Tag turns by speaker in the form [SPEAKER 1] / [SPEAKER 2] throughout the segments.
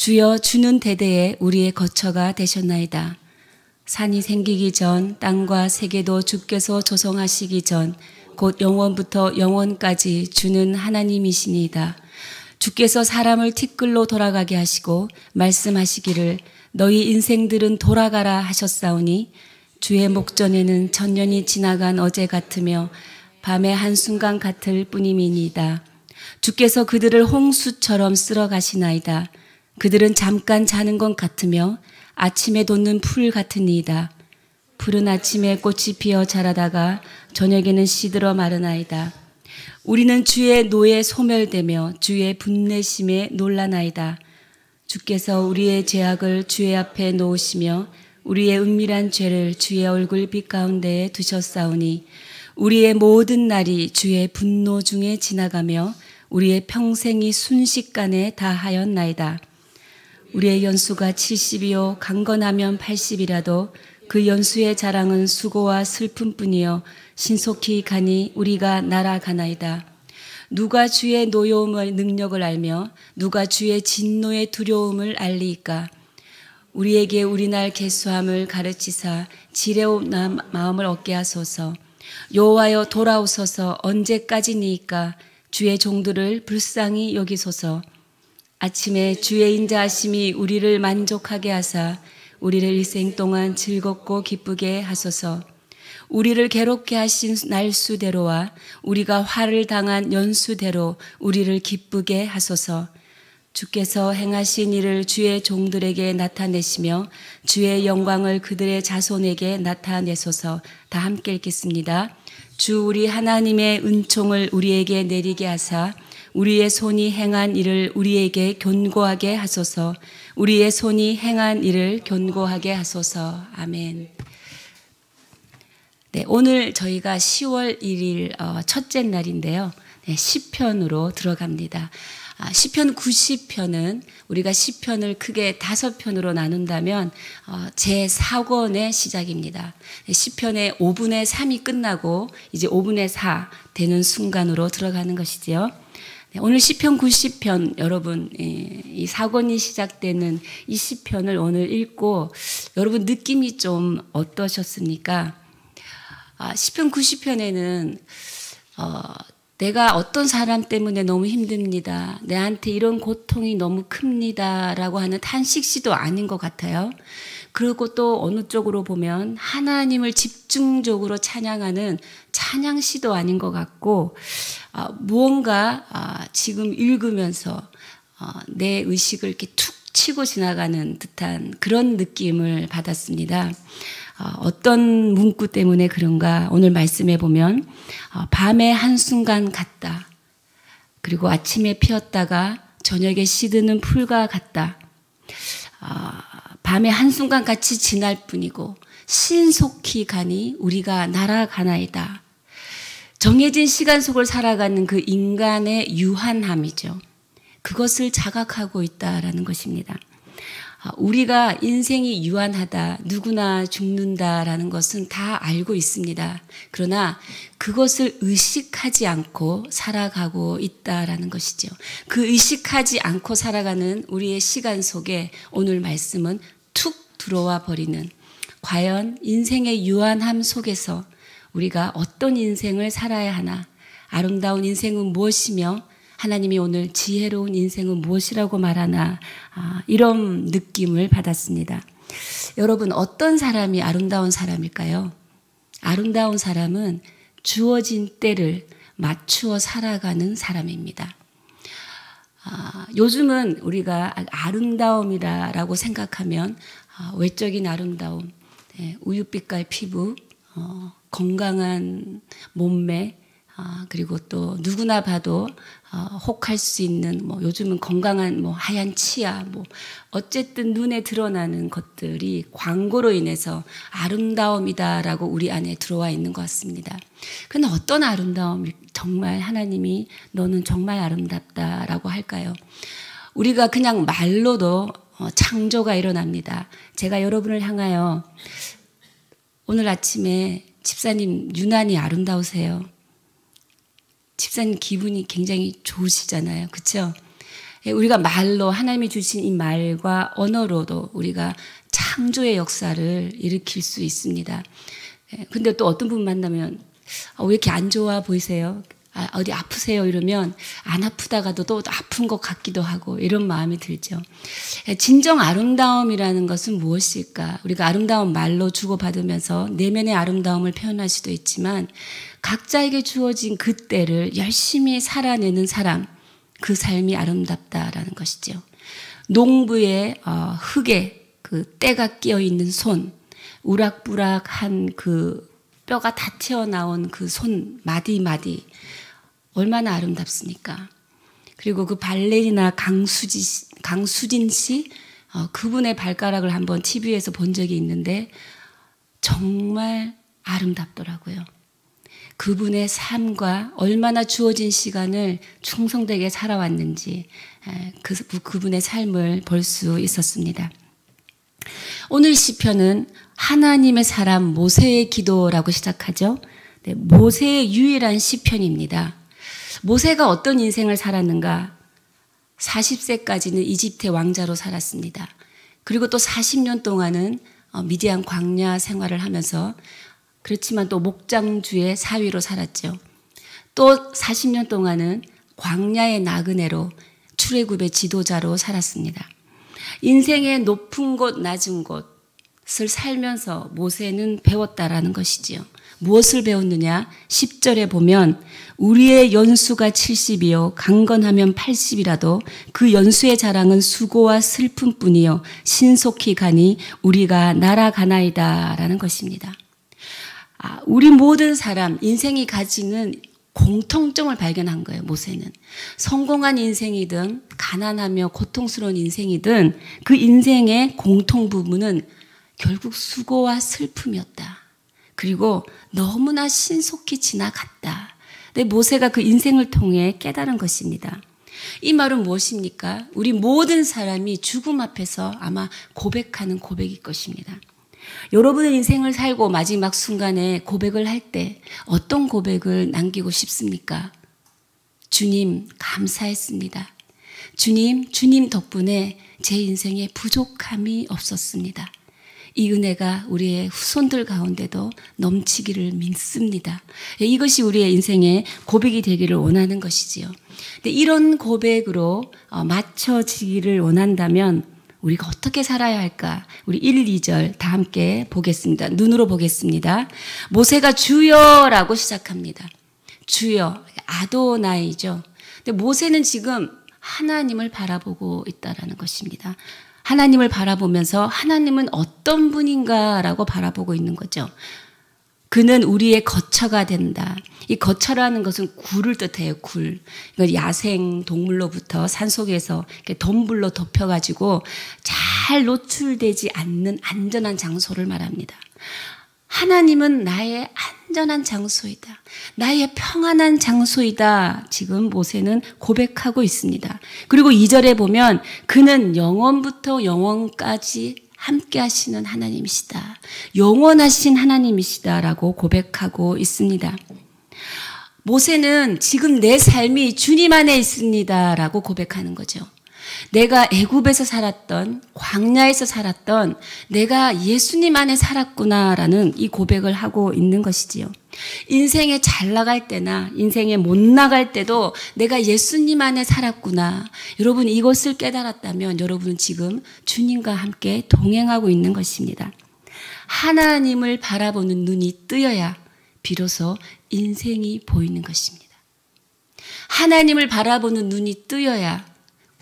[SPEAKER 1] 주여 주는 대대에 우리의 거처가 되셨나이다. 산이 생기기 전 땅과 세계도 주께서 조성하시기 전 곧 영원부터 영원까지 주는 하나님이시니이다. 주께서 사람을 티끌로 돌아가게 하시고 말씀하시기를 너희 인생들은 돌아가라 하셨사오니 주의 목전에는 천년이 지나간 어제 같으며 밤의 한순간 같을 뿐임이니이다. 주께서 그들을 홍수처럼 쓸어 가시나이다. 그들은 잠깐 자는 것 같으며 아침에 돋는 풀 같으니이다. 푸른 아침에 꽃이 피어 자라다가 저녁에는 시들어 마르나이다. 우리는 주의 노에 소멸되며 주의 분내심에 놀라나이다. 주께서 우리의 죄악을 주의 앞에 놓으시며 우리의 은밀한 죄를 주의 얼굴빛 가운데에 두셨사오니 우리의 모든 날이 주의 분노 중에 지나가며 우리의 평생이 순식간에 다하였나이다. 우리의 연수가 70이요 강건하면 80이라도 그 연수의 자랑은 수고와 슬픔뿐이요 신속히 가니 우리가 날아가나이다. 누가 주의 노여움의 능력을 알며 누가 주의 진노의 두려움을 알리이까. 우리에게 우리날 계수함을 가르치사 지레온 마음을 얻게 하소서. 여호와여 돌아오소서. 언제까지니이까. 주의 종들을 불쌍히 여기소서. 아침에 주의 인자하심이 우리를 만족하게 하사 우리를 일생 동안 즐겁고 기쁘게 하소서. 우리를 괴롭게 하신 날수대로와 우리가 화를 당한 연수대로 우리를 기쁘게 하소서. 주께서 행하신 일을 주의 종들에게 나타내시며 주의 영광을 그들의 자손에게 나타내소서. 다 함께 읽겠습니다. 주 우리 하나님의 은총을 우리에게 내리게 하사 우리의 손이 행한 일을 우리에게 견고하게 하소서. 우리의 손이 행한 일을 견고하게 하소서. 아멘. 네, 오늘 저희가 10월 1일 첫째 날인데요. 네, 시편으로 들어갑니다. 시편 90편은 우리가 시편을 크게 5편으로 나눈다면 제4권의 시작입니다. 시편의 5분의 3이 끝나고 이제 5분의 4 되는 순간으로 들어가는 것이지요. 오늘 시편 90편 여러분 이 4권이 시작되는 이 시편을 오늘 읽고 여러분 느낌이 좀 어떠셨습니까? 시편 90편에는 내가 어떤 사람 때문에 너무 힘듭니다. 내한테 이런 고통이 너무 큽니다. 라고 하는 탄식시도 아닌 것 같아요. 그리고 또 어느 쪽으로 보면 하나님을 집중적으로 찬양하는 찬양시도 아닌 것 같고 무언가 지금 읽으면서 내 의식을 이렇게 툭 치고 지나가는 듯한 그런 느낌을 받았습니다. 어떤 문구 때문에 그런가 오늘 말씀해 보면 밤의 한순간 같다. 그리고 아침에 피었다가 저녁에 시드는 풀과 같다. 밤의 한순간 같이 지날 뿐이고 신속히 가니 우리가 날아가나이다. 정해진 시간 속을 살아가는 그 인간의 유한함이죠. 그것을 자각하고 있다라는 것입니다. 우리가 인생이 유한하다, 누구나 죽는다라는 것은 다 알고 있습니다. 그러나 그것을 의식하지 않고 살아가고 있다라는 것이죠. 그 의식하지 않고 살아가는 우리의 시간 속에 오늘 말씀은 툭 들어와 버리는 과연 인생의 유한함 속에서 우리가 어떤 인생을 살아야 하나, 아름다운 인생은 무엇이며 하나님이 오늘 지혜로운 인생은 무엇이라고 말하나 이런 느낌을 받았습니다. 여러분 어떤 사람이 아름다운 사람일까요? 아름다운 사람은 주어진 때를 맞추어 살아가는 사람입니다. 요즘은 우리가 아름다움이라고 생각하면 외적인 아름다움, 우윳빛깔 피부, 건강한 몸매, 그리고 또 누구나 봐도 혹할 수 있는 요즘은 건강한 하얀 치아 어쨌든 눈에 드러나는 것들이 광고로 인해서 아름다움이다라고 우리 안에 들어와 있는 것 같습니다. 그런데 어떤 아름다움이 정말 하나님이 너는 정말 아름답다라고 할까요? 우리가 그냥 말로도 창조가 일어납니다. 제가 여러분을 향하여 오늘 아침에 집사님 유난히 아름다우세요. 집사님 기분이 굉장히 좋으시잖아요. 그렇죠? 우리가 말로 하나님이 주신 이 말과 언어로도 우리가 창조의 역사를 일으킬 수 있습니다. 근데 또 어떤 분 만나면 왜 이렇게 안 좋아 보이세요? 어디 아프세요? 이러면 안 아프다가도 또 아픈 것 같기도 하고 이런 마음이 들죠. 진정 아름다움이라는 것은 무엇일까? 우리가 아름다운 말로 주고받으면서 내면의 아름다움을 표현할 수도 있지만 각자에게 주어진 그 때를 열심히 살아내는 사람, 그 삶이 아름답다라는 것이죠. 농부의 흙에 그 때가 끼어 있는 손, 우락부락한 그 뼈가 다 튀어나온 그 손 마디마디 얼마나 아름답습니까? 그리고 그 발레리나 강수진 씨 그분의 발가락을 한번 TV에서 본 적이 있는데 정말 아름답더라고요. 그분의 삶과 얼마나 주어진 시간을 충성되게 살아왔는지 그분의 삶을 볼 수 있었습니다. 오늘 시편은 하나님의 사람 모세의 기도라고 시작하죠. 네, 모세의 유일한 시편입니다. 모세가 어떤 인생을 살았는가? 40세까지는 이집트의 왕자로 살았습니다. 그리고 또 40년 동안은 미디안 광야 생활을 하면서 그렇지만 또 목장주의 사위로 살았죠. 또 40년 동안은 광야의 나그네로 출애굽의 지도자로 살았습니다. 인생의 높은 곳, 낮은 곳을 살면서 모세는 배웠다라는 것이지요. 무엇을 배웠느냐? 10절에 보면 우리의 연수가 70이요 강건하면 80이라도 그 연수의 자랑은 수고와 슬픔뿐이요 신속히 가니 우리가 날아가나이다 라는 것입니다. 우리 모든 사람 인생이 가지는 공통점을 발견한 거예요. 모세는 성공한 인생이든 가난하며 고통스러운 인생이든 그 인생의 공통 부분은 결국 수고와 슬픔이었다. 그리고 너무나 신속히 지나갔다. 근데 모세가 그 인생을 통해 깨달은 것입니다. 이 말은 무엇입니까? 우리 모든 사람이 죽음 앞에서 아마 고백하는 고백일 것입니다. 여러분의 인생을 살고 마지막 순간에 고백을 할 때 어떤 고백을 남기고 싶습니까? 주님, 감사했습니다. 주님 덕분에 제 인생에 부족함이 없었습니다. 이 은혜가 우리의 후손들 가운데도 넘치기를 믿습니다. 이것이 우리의 인생의 고백이 되기를 원하는 것이지요. 근데 이런 고백으로 맞춰지기를 원한다면 우리가 어떻게 살아야 할까? 우리 1, 2절 다 함께 보겠습니다. 눈으로 보겠습니다. 모세가 주여라고 시작합니다. 주여, 아도나이죠. 근데 모세는 지금 하나님을 바라보고 있다라는 것입니다. 하나님을 바라보면서 하나님은 어떤 분인가라고 바라보고 있는 거죠. 그는 우리의 거처가 된다. 이 거처라는 것은 굴을 뜻해요. 굴. 이걸 야생 동물로부터 산속에서 이렇게 덤불로 덮여가지고 잘 노출되지 않는 안전한 장소를 말합니다. 하나님은 나의 안전한 장소이다. 나의 평안한 장소이다. 지금 모세는 고백하고 있습니다. 그리고 2절에 보면 그는 영원부터 영원까지 함께 하시는 하나님이시다. 영원하신 하나님이시다라고 고백하고 있습니다. 모세는 지금 내 삶이 주님 안에 있습니다라고 고백하는 거죠. 내가 애굽에서 살았던, 광야에서 살았던, 내가 예수님 안에 살았구나라는 이 고백을 하고 있는 것이지요. 인생에 잘 나갈 때나 인생에 못 나갈 때도 내가 예수님 안에 살았구나. 여러분 이것을 깨달았다면 여러분은 지금 주님과 함께 동행하고 있는 것입니다. 하나님을 바라보는 눈이 뜨여야 비로소 인생이 보이는 것입니다. 하나님을 바라보는 눈이 뜨여야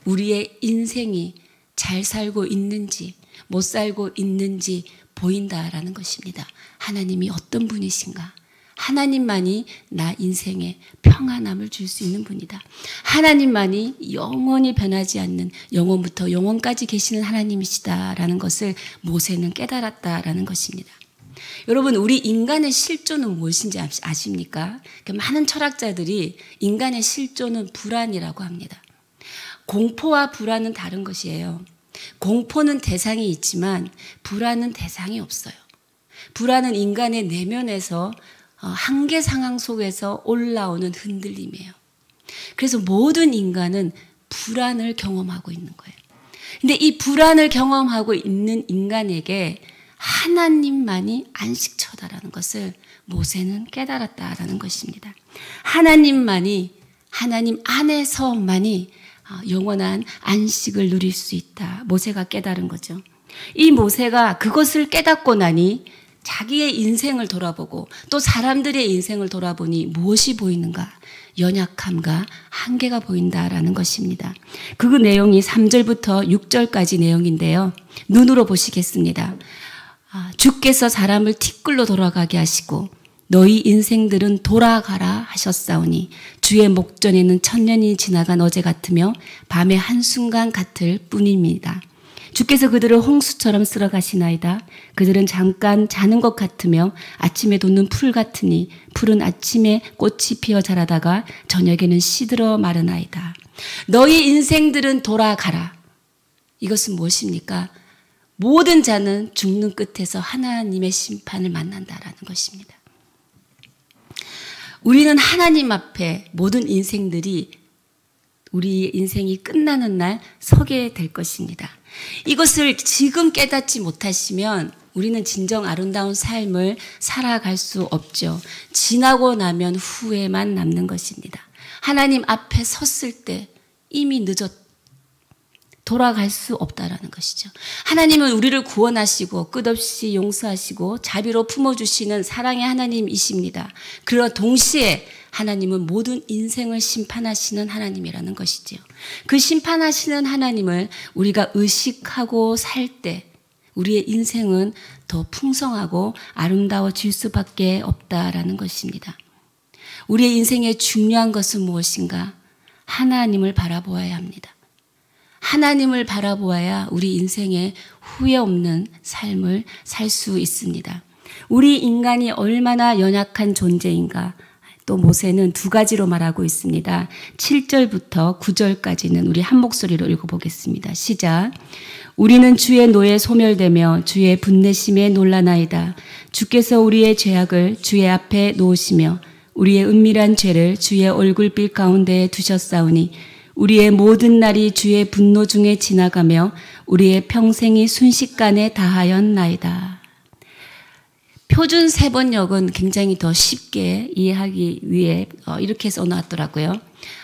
[SPEAKER 1] 우리의 인생이 잘 살고 있는지 못 살고 있는지 보인다라는 것입니다. 하나님이 어떤 분이신가? 하나님만이 나 인생에 평안함을 줄 수 있는 분이다. 하나님만이 영원히 변하지 않는 영원부터 영원까지 계시는 하나님이시다라는 것을 모세는 깨달았다라는 것입니다. 여러분 우리 인간의 실존은 무엇인지 아십니까? 많은 철학자들이 인간의 실존은 불안이라고 합니다. 공포와 불안은 다른 것이에요. 공포는 대상이 있지만 불안은 대상이 없어요. 불안은 인간의 내면에서 한계 상황 속에서 올라오는 흔들림이에요. 그래서 모든 인간은 불안을 경험하고 있는 거예요. 근데 이 불안을 경험하고 있는 인간에게 하나님만이 안식처다라는 것을 모세는 깨달았다라는 것입니다. 하나님만이, 하나님 안에서만이 영원한 안식을 누릴 수 있다. 모세가 깨달은 거죠. 이 모세가 그것을 깨닫고 나니 자기의 인생을 돌아보고 또 사람들의 인생을 돌아보니 무엇이 보이는가? 연약함과 한계가 보인다라는 것입니다. 그 내용이 3절부터 6절까지 내용인데요. 눈으로 보시겠습니다. 주께서 사람을 티끌로 돌아가게 하시고 너희 인생들은 돌아가라 하셨사오니 주의 목전에는 천년이 지나간 어제 같으며 밤의 한순간 같을 뿐입니다. 주께서 그들을 홍수처럼 쓸어 가시나이다. 그들은 잠깐 자는 것 같으며 아침에 돋는 풀 같으니 풀은 아침에 꽃이 피어 자라다가 저녁에는 시들어 마르나이다. 너희 인생들은 돌아가라. 이것은 무엇입니까? 모든 자는 죽는 끝에서 하나님의 심판을 만난다라는 것입니다. 우리는 하나님 앞에 모든 인생들이 우리 인생이 끝나는 날 서게 될 것입니다. 이것을 지금 깨닫지 못하시면 우리는 진정 아름다운 삶을 살아갈 수 없죠. 지나고 나면 후회만 남는 것입니다. 하나님 앞에 섰을 때 이미 돌아갈 수 없다라는 것이죠. 하나님은 우리를 구원하시고 끝없이 용서하시고 자비로 품어주시는 사랑의 하나님이십니다. 그러나 동시에 하나님은 모든 인생을 심판하시는 하나님이라는 것이지요. 그 심판하시는 하나님을 우리가 의식하고 살 때 우리의 인생은 더 풍성하고 아름다워질 수밖에 없다라는 것입니다. 우리의 인생의 중요한 것은 무엇인가? 하나님을 바라보아야 합니다. 하나님을 바라보아야 우리 인생에 후회 없는 삶을 살 수 있습니다. 우리 인간이 얼마나 연약한 존재인가? 또 모세는 두 가지로 말하고 있습니다. 7절부터 9절까지는 우리 한 목소리로 읽어보겠습니다. 시작. 우리는 주의 노에 소멸되며 주의 분내심에 놀라나이다. 주께서 우리의 죄악을 주의 앞에 놓으시며 우리의 은밀한 죄를 주의 얼굴빛 가운데에 두셨사오니 우리의 모든 날이 주의 분노 중에 지나가며 우리의 평생이 순식간에 다하였나이다. 표준 3번역은 굉장히 더 쉽게 이해하기 위해 이렇게 써놨더라고요.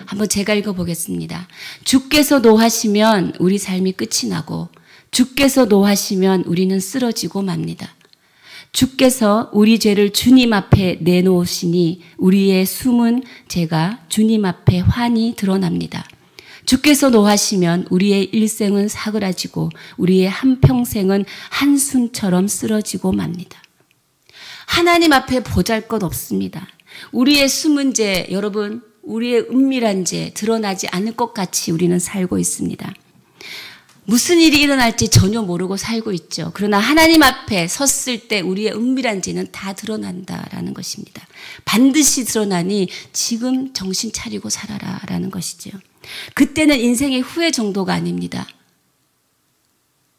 [SPEAKER 1] 한번 제가 읽어보겠습니다. 주께서 노하시면 우리 삶이 끝이 나고 주께서 노하시면 우리는 쓰러지고 맙니다. 주께서 우리 죄를 주님 앞에 내놓으시니 우리의 숨은 죄가 주님 앞에 환히 드러납니다. 주께서 노하시면 우리의 일생은 사그라지고 우리의 한평생은 한순처럼 쓰러지고 맙니다. 하나님 앞에 보잘것 없습니다. 우리의 숨은 죄, 여러분, 우리의 은밀한 죄 드러나지 않을 것 같이 우리는 살고 있습니다. 무슨 일이 일어날지 전혀 모르고 살고 있죠. 그러나 하나님 앞에 섰을 때 우리의 은밀한 죄는 다 드러난다라는 것입니다. 반드시 드러나니 지금 정신 차리고 살아라라는 것이죠. 그때는 인생의 후회 정도가 아닙니다.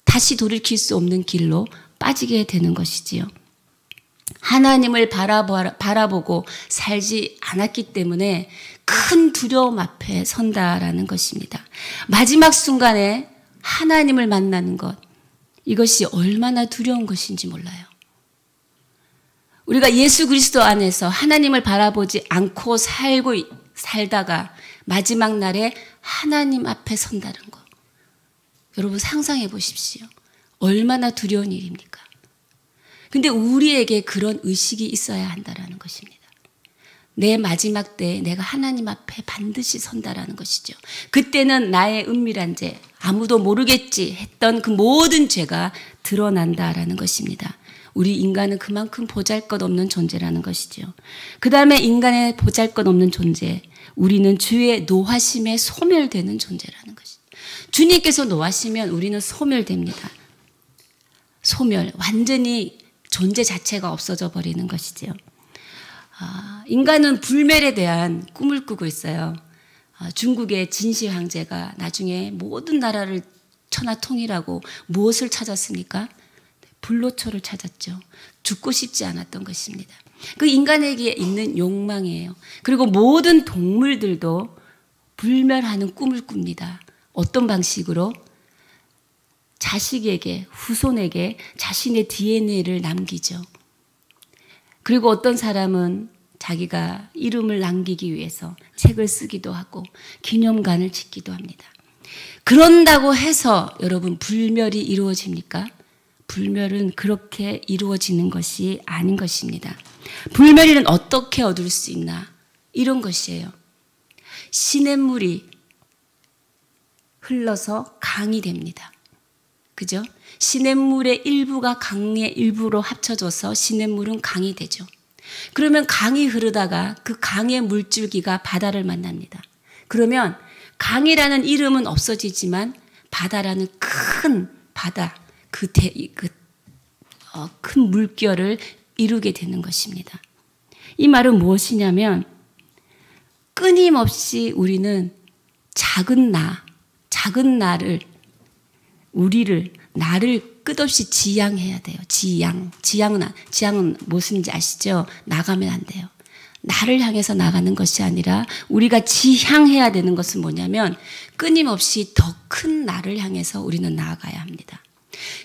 [SPEAKER 1] 다시 돌이킬 수 없는 길로 빠지게 되는 것이지요. 하나님을 바라보고 살지 않았기 때문에 큰 두려움 앞에 선다라는 것입니다. 마지막 순간에 하나님을 만나는 것, 이것이 얼마나 두려운 것인지 몰라요. 우리가 예수 그리스도 안에서 하나님을 바라보지 않고 살다가 마지막 날에 하나님 앞에 선다는 것. 여러분 상상해 보십시오. 얼마나 두려운 일입니까? 근데 우리에게 그런 의식이 있어야 한다는 것입니다. 내 마지막 때에 내가 하나님 앞에 반드시 선다라는 것이죠. 그때는 나의 은밀한 죄, 아무도 모르겠지 했던 그 모든 죄가 드러난다라는 것입니다. 우리 인간은 그만큼 보잘것없는 존재라는 것이죠. 그 다음에 인간의 보잘것없는 존재, 우리는 주의 노하심에 소멸되는 존재라는 것이죠. 주님께서 노하시면 우리는 소멸됩니다. 소멸, 완전히 존재 자체가 없어져 버리는 것이죠. 인간은 불멸에 대한 꿈을 꾸고 있어요. 중국의 진시 황제가 나중에 모든 나라를 천하통일하고 무엇을 찾았습니까? 불로초를 찾았죠. 죽고 싶지 않았던 것입니다. 그 인간에게 있는 욕망이에요. 그리고 모든 동물들도 불멸하는 꿈을 꿉니다. 어떤 방식으로? 자식에게, 후손에게 자신의 DNA를 남기죠. 그리고 어떤 사람은 자기가 이름을 남기기 위해서 책을 쓰기도 하고 기념관을 짓기도 합니다. 그런다고 해서 여러분 불멸이 이루어집니까? 불멸은 그렇게 이루어지는 것이 아닌 것입니다. 불멸은 어떻게 얻을 수 있나? 이런 것이에요. 시냇물이 흘러서 강이 됩니다. 그죠? 시냇물의 일부가 강의 일부로 합쳐져서 시냇물은 강이 되죠. 그러면 강이 흐르다가 그 강의 물줄기가 바다를 만납니다. 그러면 강이라는 이름은 없어지지만 바다라는 큰 바다, 큰 물결을 이루게 되는 것입니다. 이 말은 무엇이냐면 끊임없이 우리는 작은 나를 끝없이 지양해야 돼요. 지양은 무슨지 아시죠? 나가면 안 돼요. 나를 향해서 나가는 것이 아니라 우리가 지향해야 되는 것은 뭐냐면 끊임없이 더 큰 나를 향해서 우리는 나아가야 합니다.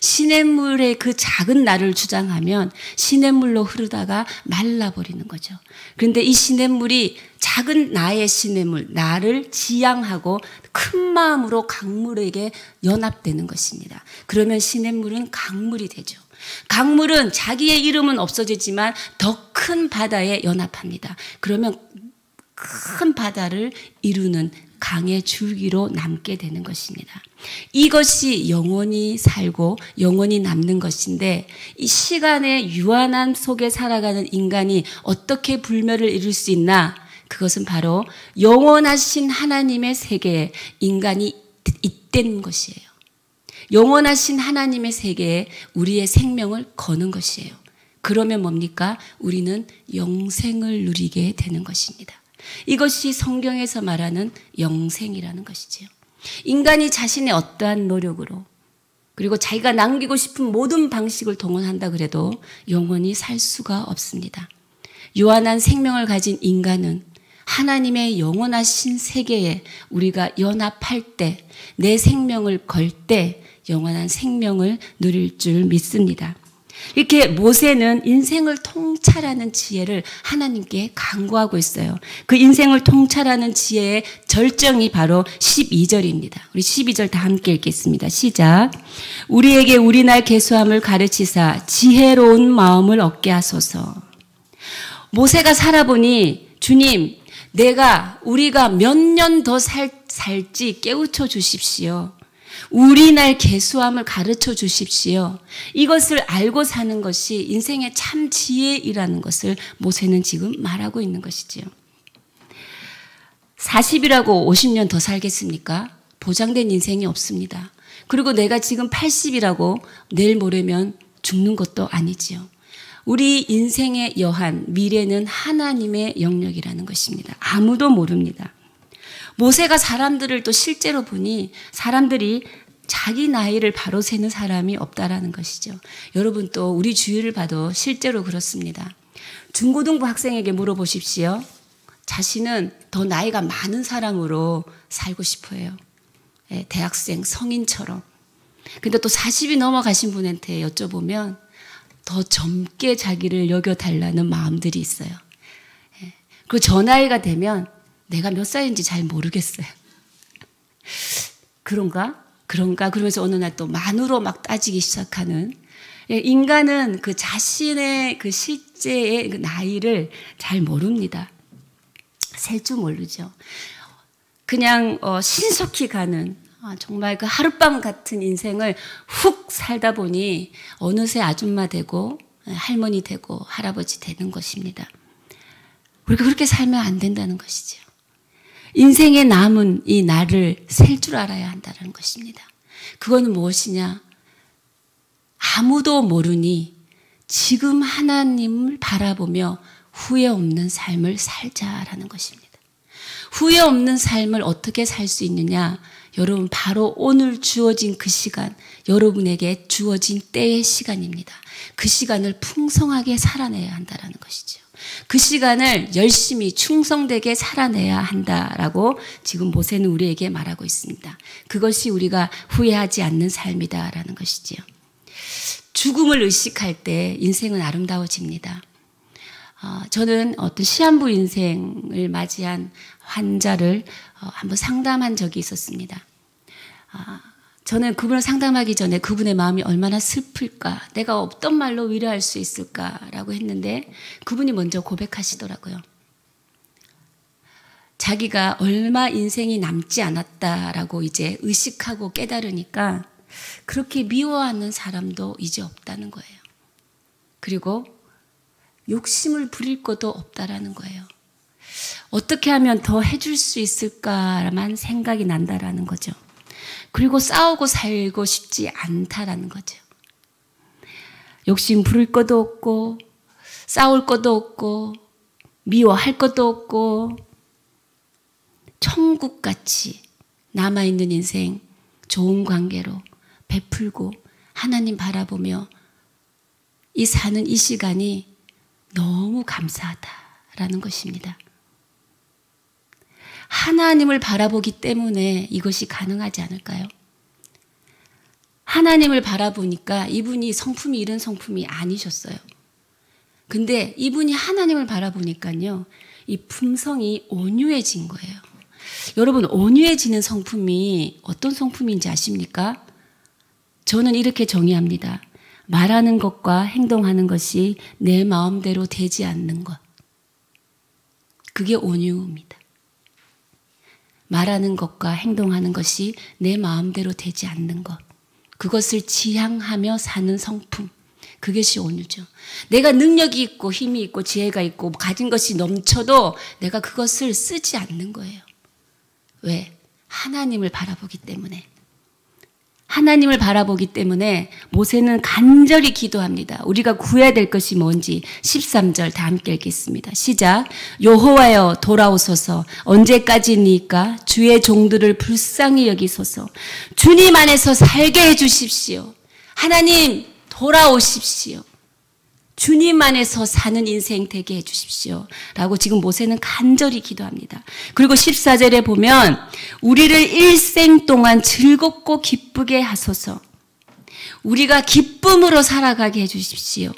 [SPEAKER 1] 시냇물의 그 작은 나를 주장하면 시냇물로 흐르다가 말라버리는 거죠. 그런데 이 시냇물이 작은 나의 시냇물, 나를 지향하고 큰 마음으로 강물에게 연합되는 것입니다. 그러면 시냇물은 강물이 되죠. 강물은 자기의 이름은 없어지지만 더 큰 바다에 연합합니다. 그러면 큰 바다를 이루는 강의 줄기로 남게 되는 것입니다. 이것이 영원히 살고 영원히 남는 것인데 이 시간의 유한함 속에 살아가는 인간이 어떻게 불멸을 이룰 수 있나? 그것은 바로 영원하신 하나님의 세계에 인간이 잇대는 것이에요. 영원하신 하나님의 세계에 우리의 생명을 거는 것이에요. 그러면 뭡니까? 우리는 영생을 누리게 되는 것입니다. 이것이 성경에서 말하는 영생이라는 것이지요. 인간이 자신의 어떠한 노력으로 그리고 자기가 남기고 싶은 모든 방식을 동원한다 그래도 영원히 살 수가 없습니다. 유한한 생명을 가진 인간은 하나님의 영원하신 세계에 우리가 연합할 때, 내 생명을 걸 때 영원한 생명을 누릴 줄 믿습니다. 이렇게 모세는 인생을 통찰하는 지혜를 하나님께 간구하고 있어요. 그 인생을 통찰하는 지혜의 절정이 바로 12절입니다. 우리 12절 다 함께 읽겠습니다. 시작. 우리에게 우리날 계수함을 가르치사 지혜로운 마음을 얻게 하소서. 모세가 살아보니 주님, 우리가 몇 년 더 살지 깨우쳐 주십시오. 우리날 계수함을 가르쳐 주십시오. 이것을 알고 사는 것이 인생의 참 지혜이라는 것을 모세는 지금 말하고 있는 것이지요. 40이라고 50년 더 살겠습니까? 보장된 인생이 없습니다. 그리고 내가 지금 80이라고 내일 모레면 죽는 것도 아니지요. 우리 인생의 여한, 미래는 하나님의 영역이라는 것입니다. 아무도 모릅니다. 모세가 사람들을 또 실제로 보니 사람들이 자기 나이를 바로 세는 사람이 없다라는 것이죠. 여러분 또 우리 주위를 봐도 실제로 그렇습니다. 중고등부 학생에게 물어보십시오. 자신은 더 나이가 많은 사람으로 살고 싶어 해요. 대학생, 성인처럼. 근데 또 40이 넘어가신 분한테 여쭤보면 더 젊게 자기를 여겨달라는 마음들이 있어요. 그리고 저 나이가 되면 내가 몇 살인지 잘 모르겠어요. 그런가? 그러면서 어느 날 또 만으로 막 따지기 시작하는. 인간은 그 자신의 그 실제의 그 나이를 잘 모릅니다. 셀 줄 모르죠. 그냥 신속히 가는 정말 그 하룻밤 같은 인생을 훅 살다 보니 어느새 아줌마 되고 할머니 되고 할아버지 되는 것입니다. 우리가 그렇게 살면 안 된다는 것이죠. 인생에 남은 이 날을 셀 줄 알아야 한다는 것입니다. 그거는 무엇이냐? 아무도 모르니 지금 하나님을 바라보며 후회 없는 삶을 살자라는 것입니다. 후회 없는 삶을 어떻게 살 수 있느냐? 여러분 바로 오늘 주어진 그 시간, 여러분에게 주어진 때의 시간입니다. 그 시간을 풍성하게 살아내야 한다는 것이죠. 그 시간을 열심히 충성되게 살아내야 한다라고 지금 모세는 우리에게 말하고 있습니다. 그것이 우리가 후회하지 않는 삶이다라는 것이지요. 죽음을 의식할 때 인생은 아름다워집니다. 저는 어떤 시한부 인생을 맞이한 환자를 한번 상담한 적이 있었습니다. 저는 그분을 상담하기 전에 그분의 마음이 얼마나 슬플까, 내가 어떤 말로 위로할 수 있을까라고 했는데 그분이 먼저 고백하시더라고요. 자기가 얼마 인생이 남지 않았다라고 이제 의식하고 깨달으니까 그렇게 미워하는 사람도 이제 없다는 거예요. 그리고 욕심을 부릴 것도 없다라는 거예요. 어떻게 하면 더 해줄 수 있을까만 생각이 난다라는 거죠. 그리고 싸우고 살고 싶지 않다라는 거죠. 욕심 부릴 것도 없고 싸울 것도 없고 미워할 것도 없고 천국같이 남아있는 인생 좋은 관계로 베풀고 하나님 바라보며 이 사는 이 시간이 너무 감사하다라는 것입니다. 하나님을 바라보기 때문에 이것이 가능하지 않을까요? 하나님을 바라보니까 이분이 성품이 이런 성품이 아니셨어요. 근데 이분이 하나님을 바라보니까요, 이 품성이 온유해진 거예요. 여러분, 온유해지는 성품이 어떤 성품인지 아십니까? 저는 이렇게 정의합니다. 말하는 것과 행동하는 것이 내 마음대로 되지 않는 것. 그게 온유입니다. 말하는 것과 행동하는 것이 내 마음대로 되지 않는 것. 그것을 지향하며 사는 성품. 그것이 온유죠. 내가 능력이 있고 힘이 있고 지혜가 있고 가진 것이 넘쳐도 내가 그것을 쓰지 않는 거예요. 왜? 하나님을 바라보기 때문에. 하나님을 바라보기 때문에 모세는 간절히 기도합니다. 우리가 구해야 될 것이 뭔지 13절 다 함께 읽겠습니다. 시작. 여호와여 돌아오소서. 언제까지니까 주의 종들을 불쌍히 여기소서. 주님 안에서 살게 해주십시오. 하나님 돌아오십시오. 주님 안에서 사는 인생 되게 해주십시오. 라고 지금 모세는 간절히 기도합니다. 그리고 14절에 보면 우리를 일생 동안 즐겁고 기쁘게 하소서. 우리가 기쁨으로 살아가게 해주십시오.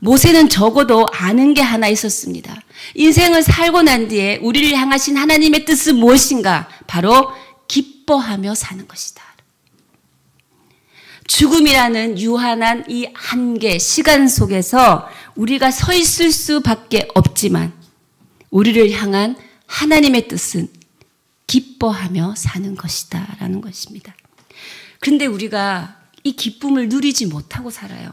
[SPEAKER 1] 모세는 적어도 아는 게 하나 있었습니다. 인생을 살고 난 뒤에 우리를 향하신 하나님의 뜻은 무엇인가? 바로 기뻐하며 사는 것이다. 죽음이라는 유한한 이 한계, 시간 속에서 우리가 서 있을 수밖에 없지만 우리를 향한 하나님의 뜻은 기뻐하며 사는 것이다 라는 것입니다. 그런데 우리가 이 기쁨을 누리지 못하고 살아요.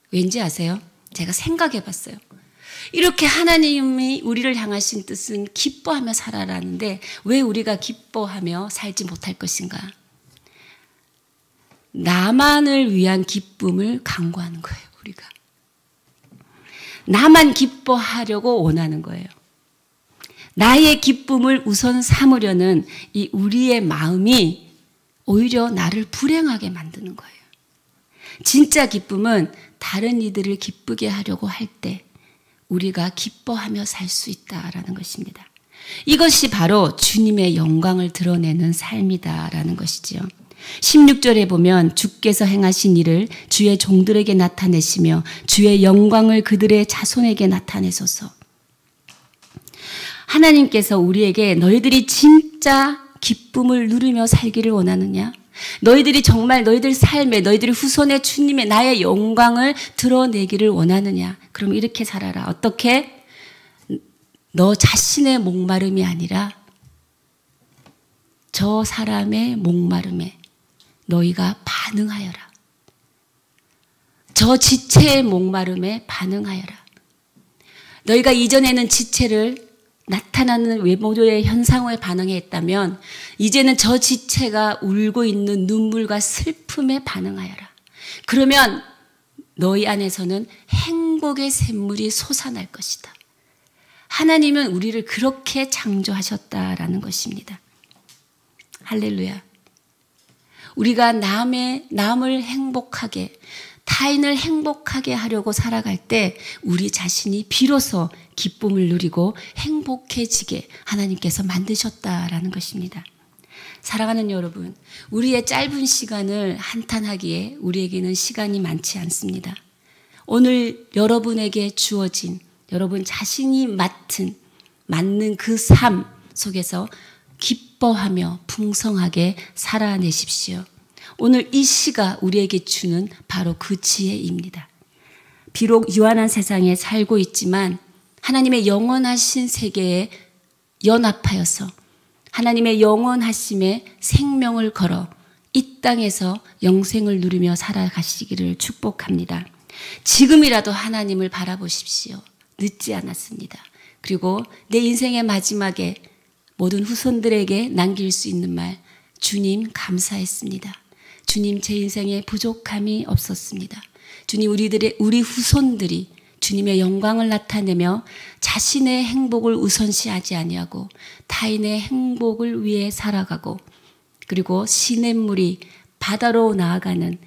[SPEAKER 1] 왠지 아세요? 제가 생각해 봤어요. 이렇게 하나님이 우리를 향하신 뜻은 기뻐하며 살아라는데 왜 우리가 기뻐하며 살지 못할 것인가? 나만을 위한 기쁨을 강구하는 거예요, 우리가. 나만 기뻐하려고 원하는 거예요. 나의 기쁨을 우선 삼으려는 이 우리의 마음이 오히려 나를 불행하게 만드는 거예요. 진짜 기쁨은 다른 이들을 기쁘게 하려고 할 때 우리가 기뻐하며 살 수 있다라는 것입니다. 이것이 바로 주님의 영광을 드러내는 삶이다라는 것이지요. 16절에 보면 주께서 행하신 일을 주의 종들에게 나타내시며 주의 영광을 그들의 자손에게 나타내소서. 하나님께서 우리에게 너희들이 진짜 기쁨을 누리며 살기를 원하느냐? 너희들이 정말 너희들 삶에 너희들이 후손의 주님의 나의 영광을 드러내기를 원하느냐? 그럼 이렇게 살아라. 어떻게? 너 자신의 목마름이 아니라 저 사람의 목마름에 너희가 반응하여라. 저 지체의 목마름에 반응하여라. 너희가 이전에는 지체를 나타나는 외모의 현상에 반응했다면 이제는 저 지체가 울고 있는 눈물과 슬픔에 반응하여라. 그러면 너희 안에서는 행복의 샘물이 솟아날 것이다. 하나님은 우리를 그렇게 창조하셨다라는 것입니다. 할렐루야. 우리가 남을 행복하게, 타인을 행복하게 하려고 살아갈 때 우리 자신이 비로소 기쁨을 누리고 행복해지게 하나님께서 만드셨다라는 것입니다. 사랑하는 여러분, 우리의 짧은 시간을 한탄하기에 우리에게는 시간이 많지 않습니다. 오늘 여러분에게 주어진 여러분 자신이 맞는 그 삶 속에서 기뻐하며 풍성하게 살아내십시오. 오늘 이 시가 우리에게 주는 바로 그 지혜입니다. 비록 유한한 세상에 살고 있지만 하나님의 영원하신 세계에 연합하여서 하나님의 영원하심에 생명을 걸어 이 땅에서 영생을 누리며 살아가시기를 축복합니다. 지금이라도 하나님을 바라보십시오. 늦지 않았습니다. 그리고 내 인생의 마지막에 모든 후손들에게 남길 수 있는 말, 주님 감사했습니다. 주님 제 인생에 부족함이 없었습니다. 주님 우리 후손들이 주님의 영광을 나타내며 자신의 행복을 우선시하지 아니하고 타인의 행복을 위해 살아가고 그리고 시냇물이 바다로 나아가는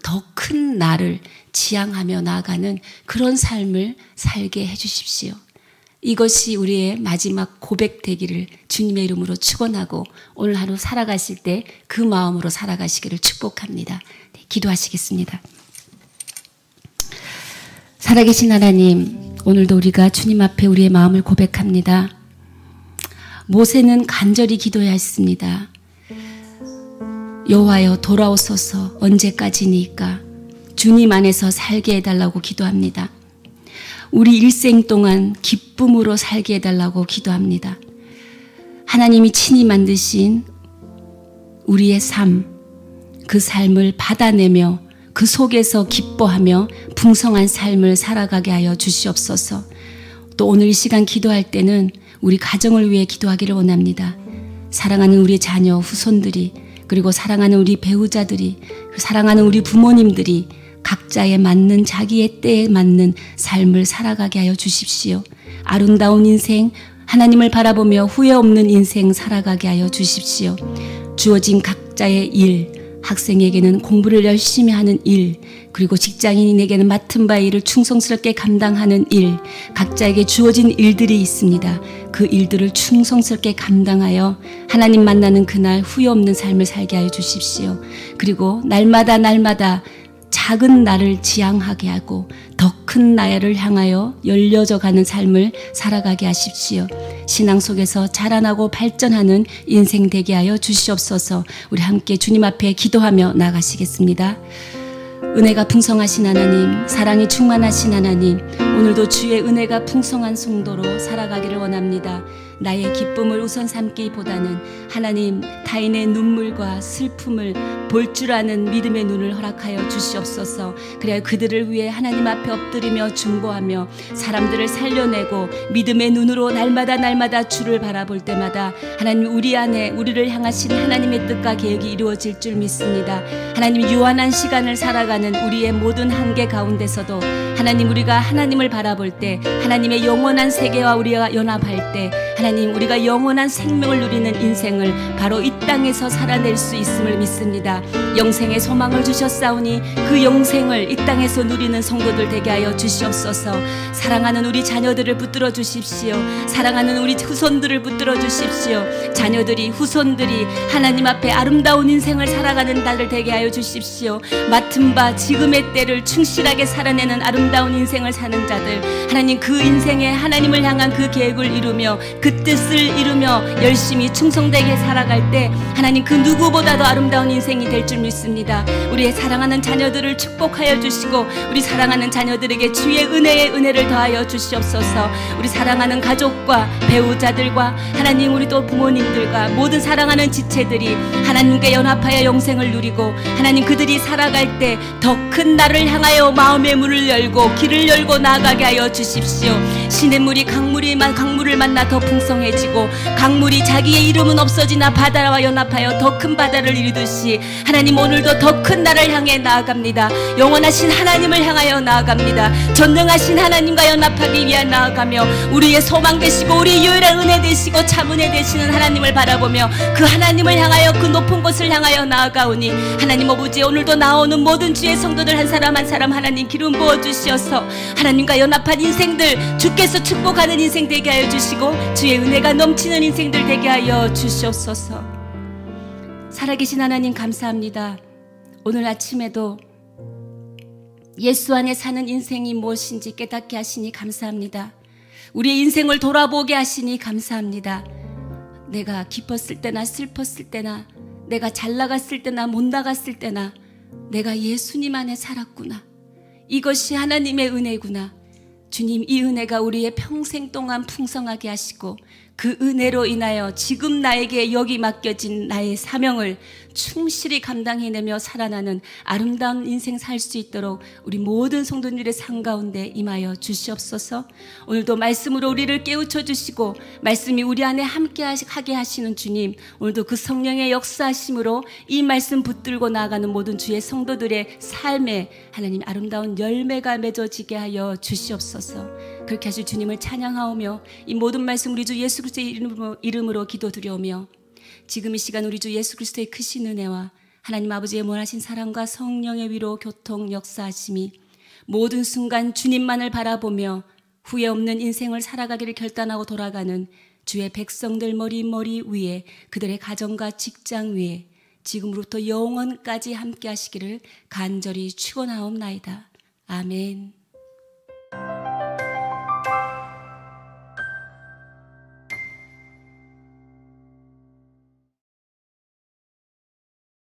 [SPEAKER 1] 더 큰 나를 지향하며 나아가는 그런 삶을 살게 해주십시오. 이것이 우리의 마지막 고백 되기를 주님의 이름으로 축원하고 오늘 하루 살아가실 때 그 마음으로 살아가시기를 축복합니다. 네, 기도하시겠습니다. 살아계신 하나님, 오늘도 우리가 주님 앞에 우리의 마음을 고백합니다. 모세는 간절히 기도했습니다. 여호와여 돌아오소서 언제까지니까 주님 안에서 살게 해달라고 기도합니다. 우리 일생 동안 기쁨으로 살게 해달라고 기도합니다. 하나님이 친히 만드신 우리의 삶, 그 삶을 받아내며 그 속에서 기뻐하며 풍성한 삶을 살아가게 하여 주시옵소서. 또 오늘 이 시간 기도할 때는 우리 가정을 위해 기도하기를 원합니다. 사랑하는 우리 자녀, 후손들이 그리고 사랑하는 우리 배우자들이 사랑하는 우리 부모님들이 각자에 맞는 자기의 때에 맞는 삶을 살아가게 하여 주십시오. 아름다운 인생, 하나님을 바라보며 후회 없는 인생 살아가게 하여 주십시오. 주어진 각자의 일, 학생에게는 공부를 열심히 하는 일, 그리고 직장인에게는 맡은 바의 일을 충성스럽게 감당하는 일, 각자에게 주어진 일들이 있습니다. 그 일들을 충성스럽게 감당하여 하나님 만나는 그날 후회 없는 삶을 살게 하여 주십시오. 그리고 날마다 작은 나를 지향하게 하고 더 큰 나를 향하여 열려져 가는 삶을 살아가게 하십시오. 신앙 속에서 자라나고 발전하는 인생 되게 하여 주시옵소서. 우리 함께 주님 앞에 기도하며 나가시겠습니다. 은혜가 풍성하신 하나님, 사랑이 충만하신 하나님, 오늘도 주의 은혜가 풍성한 성도로 살아가기를 원합니다. 나의 기쁨을 우선 삼기보다는 하나님 타인의 눈물과 슬픔을 볼 줄 아는 믿음의 눈을 허락하여 주시옵소서. 그래야 그들을 위해 하나님 앞에 엎드리며 중보하며 사람들을 살려내고 믿음의 눈으로 날마다 주를 바라볼 때마다 하나님 우리 안에 우리를 향하신 하나님의 뜻과 계획이 이루어질 줄 믿습니다. 하나님 유한한 시간을 살아가는 우리의 모든 한계 가운데서도 하나님 우리가 하나님을 바라볼 때 하나님의 영원한 세계와 우리가 연합할 때 하나님 우리가 영원한 생명을 누리는 인생을 바로 이 땅에서 살아낼 수 있음을 믿습니다. 영생의 소망을 주셨사오니 그 영생을 이 땅에서 누리는 성도들 되게 하여 주시옵소서. 사랑하는 우리 자녀들을 붙들어 주십시오. 사랑하는 우리 후손들을 붙들어 주십시오. 자녀들이 후손들이 하나님 앞에 아름다운 인생을 살아가는 날을 되게 하여 주십시오. 맡은 바 지금의 때를 충실하게 살아내는 아름다운 인생을 사는 자들 하나님 그 인생에 하나님을 향한 그 계획을 이루며 그 뜻을 이루며 열심히 충성되게 살아갈 때 하나님 그 누구보다도 아름다운 인생이 될 줄 믿습니다. 우리의 사랑하는 자녀들을 축복하여 주시고 우리 사랑하는 자녀들에게 주의 은혜를 더하여 주시옵소서. 우리 사랑하는 가족과 배우자들과 하나님 우리 또 부모님들과 모든 사랑하는 지체들이 하나님께 연합하여 영생을 누리고 하나님 그들이 살아갈 때 더 큰 나를 향하여 마음의 문을 열고 길을 열고 나아가게 하여 주십시오. 시냇물이 강물을 만나 더 풍성해지고 강물이 자기의 이름은 없어지나 바다와 연합하여 더 큰 바다를 이루듯이 하나님 오늘도 더 큰 나를 향해 나아갑니다. 영원하신 하나님을 향하여 나아갑니다. 전능하신 하나님과 연합하기 위해 나아가며 우리의 소망 되시고 우리의 유일한 은혜 되시고 참 은혜 되시는 하나님을 바라보며 그 하나님을 향하여 그 높은 곳을 그곳을 향하여 나아가오니 하나님 아버지, 오늘도 나오는 모든 주의 성도들 한 사람 한 사람 하나님 기름 부어주시어서 하나님과 연합한 인생들, 주께서 축복하는 인생 되게 하여 주시고 주의 은혜가 넘치는 인생들 되게 하여 주시옵소서. 살아계신 하나님 감사합니다. 오늘 아침에도 예수 안에 사는 인생이 무엇인지 깨닫게 하시니 감사합니다. 우리의 인생을 돌아보게 하시니 감사합니다. 내가 기뻤을 때나 슬펐을 때나, 내가 잘 나갔을 때나 못 나갔을 때나 내가 예수님 안에 살았구나. 이것이 하나님의 은혜구나. 주님, 이 은혜가 우리의 평생 동안 풍성하게 하시고 그 은혜로 인하여 지금 나에게 여기 맡겨진 나의 사명을 충실히 감당해내며 살아나는 아름다운 인생 살 수 있도록 우리 모든 성도님들의 삶 가운데 임하여 주시옵소서. 오늘도 말씀으로 우리를 깨우쳐 주시고 말씀이 우리 안에 함께 하게 하시는 주님, 오늘도 그 성령의 역사하심으로 이 말씀 붙들고 나아가는 모든 주의 성도들의 삶에 하나님 아름다운 열매가 맺어지게 하여 주시옵소서. 그렇게 하실 주님을 찬양하오며 이 모든 말씀 우리 주 예수 그리스도의 이름으로 기도드려오며 지금 이 시간 우리 주 예수 그리스도의 크신 은혜와 하나님 아버지의 무한하신 사랑과 성령의 위로 교통 역사하심이 모든 순간 주님만을 바라보며 후회 없는 인생을 살아가기를 결단하고 돌아가는 주의 백성들 머리 위에, 그들의 가정과 직장 위에 지금으로부터 영원까지 함께 하시기를 간절히 축원하옵나이다. 아멘.